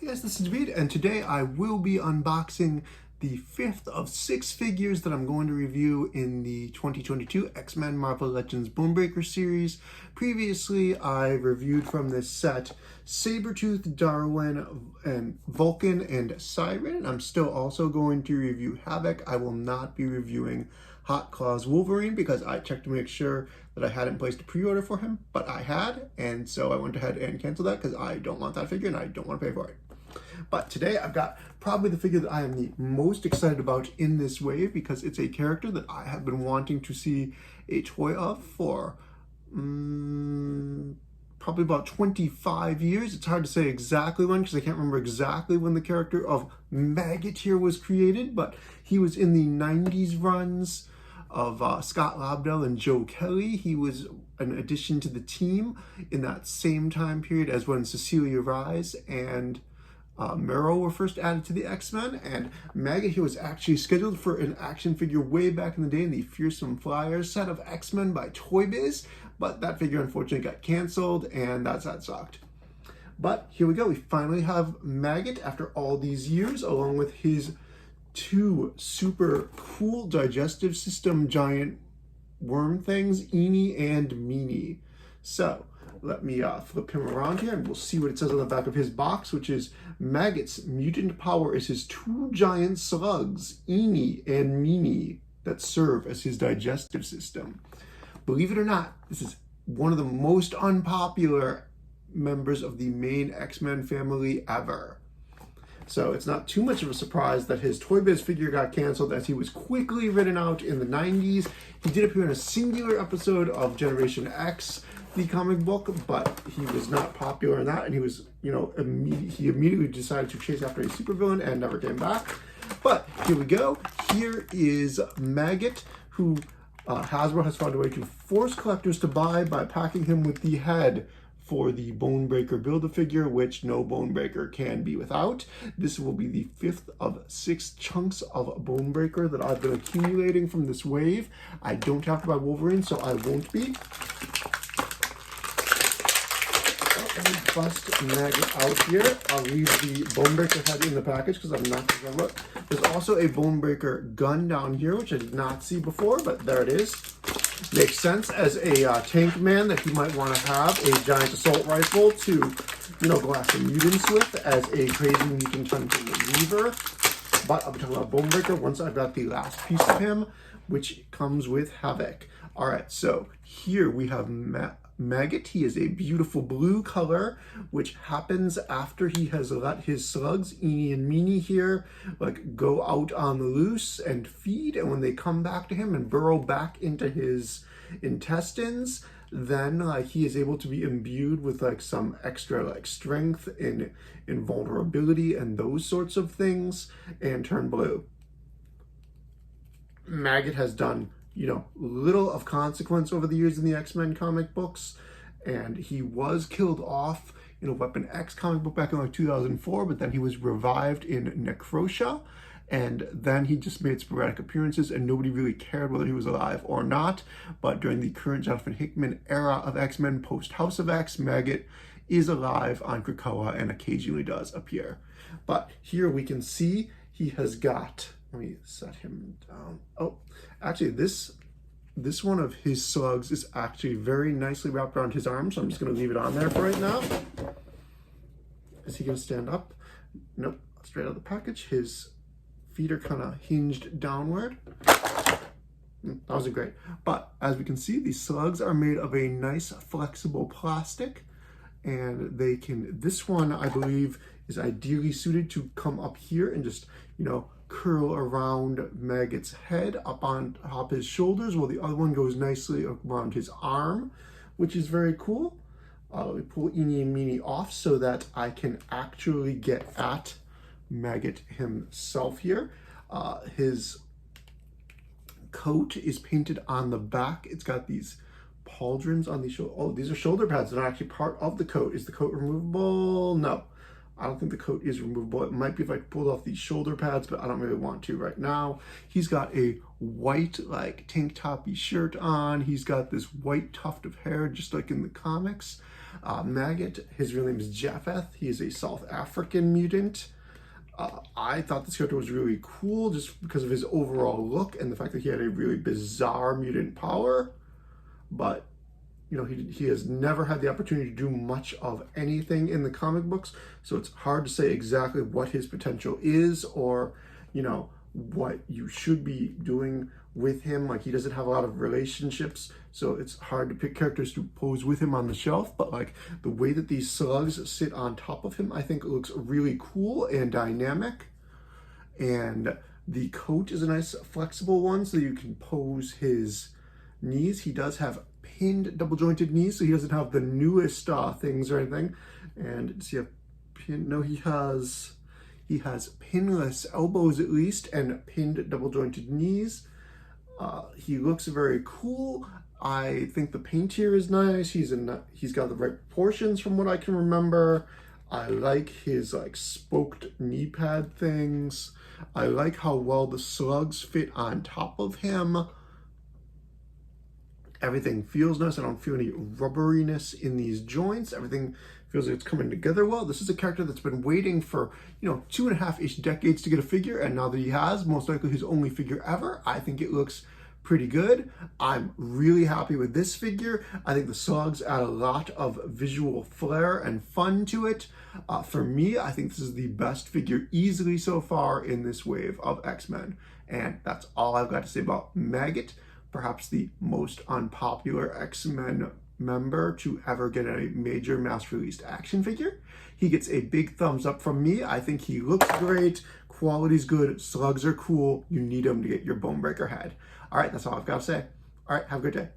Hey guys, this is Reed, and today I will be unboxing the 5th of 6 figures that I'm going to review in the 2022 X-Men Marvel Legends Bonebreaker series. Previously, I reviewed from this set Sabretooth, Darwin, and Vulcan, and Siren. I'm still also going to review Havoc. I will not be reviewing Hot Claws Wolverine because I checked to make sure that I hadn't placed a pre-order for him, but I had, and so I went ahead and canceled that because I don't want that figure and I don't want to pay for it. But today I've got probably the figure that I am the most excited about in this wave because it's a character that I have been wanting to see a toy of for probably about 25 years. It's hard to say exactly when because I can't remember exactly when the character of Maggott here was created, but he was in the 90s runs of Scott Lobdell and Joe Kelly. He was an addition to the team in that same time period as when Cecilia Rise and Mero were first added to the X-Men, and Maggott here was actually scheduled for an action figure way back in the day in the Fearsome Flyers set of X-Men by Toy Biz, but that figure unfortunately got canceled, and that sucked. But here we go, we finally have Maggott after all these years, along with his two super cool digestive system giant worm things, Eenie and Meanie. So let me flip him around here and we'll see what it says on the back of his box, which is Maggott's mutant power is his two giant slugs, Eenie and Meanie, that serve as his digestive system. Believe it or not, this is one of the most unpopular members of the main X-Men family ever. So it's not too much of a surprise that his Toy Biz figure got canceled as he was quickly written out in the 90s. He did appear in a singular episode of Generation X, the comic book, but he was not popular in that, and he was, he immediately decided to chase after a supervillain and never came back. But here we go. Here is Maggott, who Hasbro has found a way to force collectors to buy by packing him with the head for the Bonebreaker Build-A-Figure, which no Bonebreaker can be without. This will be the 5th of 6 chunks of Bonebreaker that I've been accumulating from this wave. I don't have to buy Wolverine, so I won't be. Let me bust Maggott out here. I'll leave the Bonebreaker head in the package because I'm not going to look. There's also a Bonebreaker gun down here, which I did not see before, but there it is. Makes sense as a tank man that he might want to have a giant assault rifle to, go after mutants with as a crazy mutant hunting reliever. But I'll be talking about Bonebreaker once I've got the last piece of him, which comes with Havoc. All right, so here we have Maggott. He is a beautiful blue color, which happens after he has let his slugs, Eenie and Meanie here, go out on the loose and feed, and when they come back to him and burrow back into his intestines, then he is able to be imbued with some extra strength and invulnerability and those sorts of things and turn blue. Maggott has done little of consequence over the years in the X-Men comic books, and he was killed off in a Weapon X comic book back in 2004, but then he was revived in Necrosha, and then he just made sporadic appearances, and nobody really cared whether he was alive or not. But during the current Jonathan Hickman era of X-Men post House of X, Maggott is alive on Krakoa and occasionally does appear. But here we can see he has got, let me set him down. Oh, actually this one of his slugs is actually very nicely wrapped around his arm, so I'm just going to leave it on there for right now. Is he going to stand up? Nope, straight out of the package. His feet are kind of hinged downward. That wasn't great. But as we can see, these slugs are made of a nice flexible plastic, and they can, this one I believe is ideally suited to come up here and just, curl around Maggott's head up on top his shoulders, while the other one goes nicely around his arm, which is very cool. Let me pull Eenie and Meanie off so that I can actually get at Maggott himself here. His coat is painted on the back. It's got these pauldrons on the shoulder. Oh, these are shoulder pads that are actually part of the coat. Is the coat removable? No. I don't think the coat is removable. It might be if I pulled off these shoulder pads, but I don't really want to right now. He's got a white tank toppy shirt on. He's got this white tuft of hair just like in the comics. Maggott, his real name is Japheth. He is a South African mutant. I thought this character was really cool just because of his overall look and the fact that he had a really bizarre mutant power. But, you know, he has never had the opportunity to do much of anything in the comic books, so it's hard to say exactly what his potential is or, you know, what you should be doing with him. Like, he doesn't have a lot of relationships, so it's hard to pick characters to pose with him on the shelf. But like the way that these slugs sit on top of him, I think it looks really cool and dynamic. And the coat is a nice flexible one, so you can pose his knees. He does have pinned double jointed knees, so he doesn't have the newest things or anything. And does he have pin? No, he has pinless elbows at least, and pinned double jointed knees. He looks very cool. I think the paint here is nice. He's got the right proportions from what I can remember. I like his like spoked knee pad things. I like how well the slugs fit on top of him. Everything feels nice. I don't feel any rubberiness in these joints. Everything feels like it's coming together well. This is a character that's been waiting for, you know, 2.5-ish decades to get a figure, and now that he has, most likely his only figure ever, I think it looks pretty good. I'm really happy with this figure. I think the slugs add a lot of visual flair and fun to it. For me, I think this is the best figure easily so far in this wave of X-Men. And that's all I've got to say about Maggott, perhaps the most unpopular X-Men member to ever get a major mass-released action figure. He gets a big thumbs up from me. I think he looks great, quality's good, slugs are cool, you need them to get your Bonebreaker head. All right, that's all I've got to say. All right, have a good day.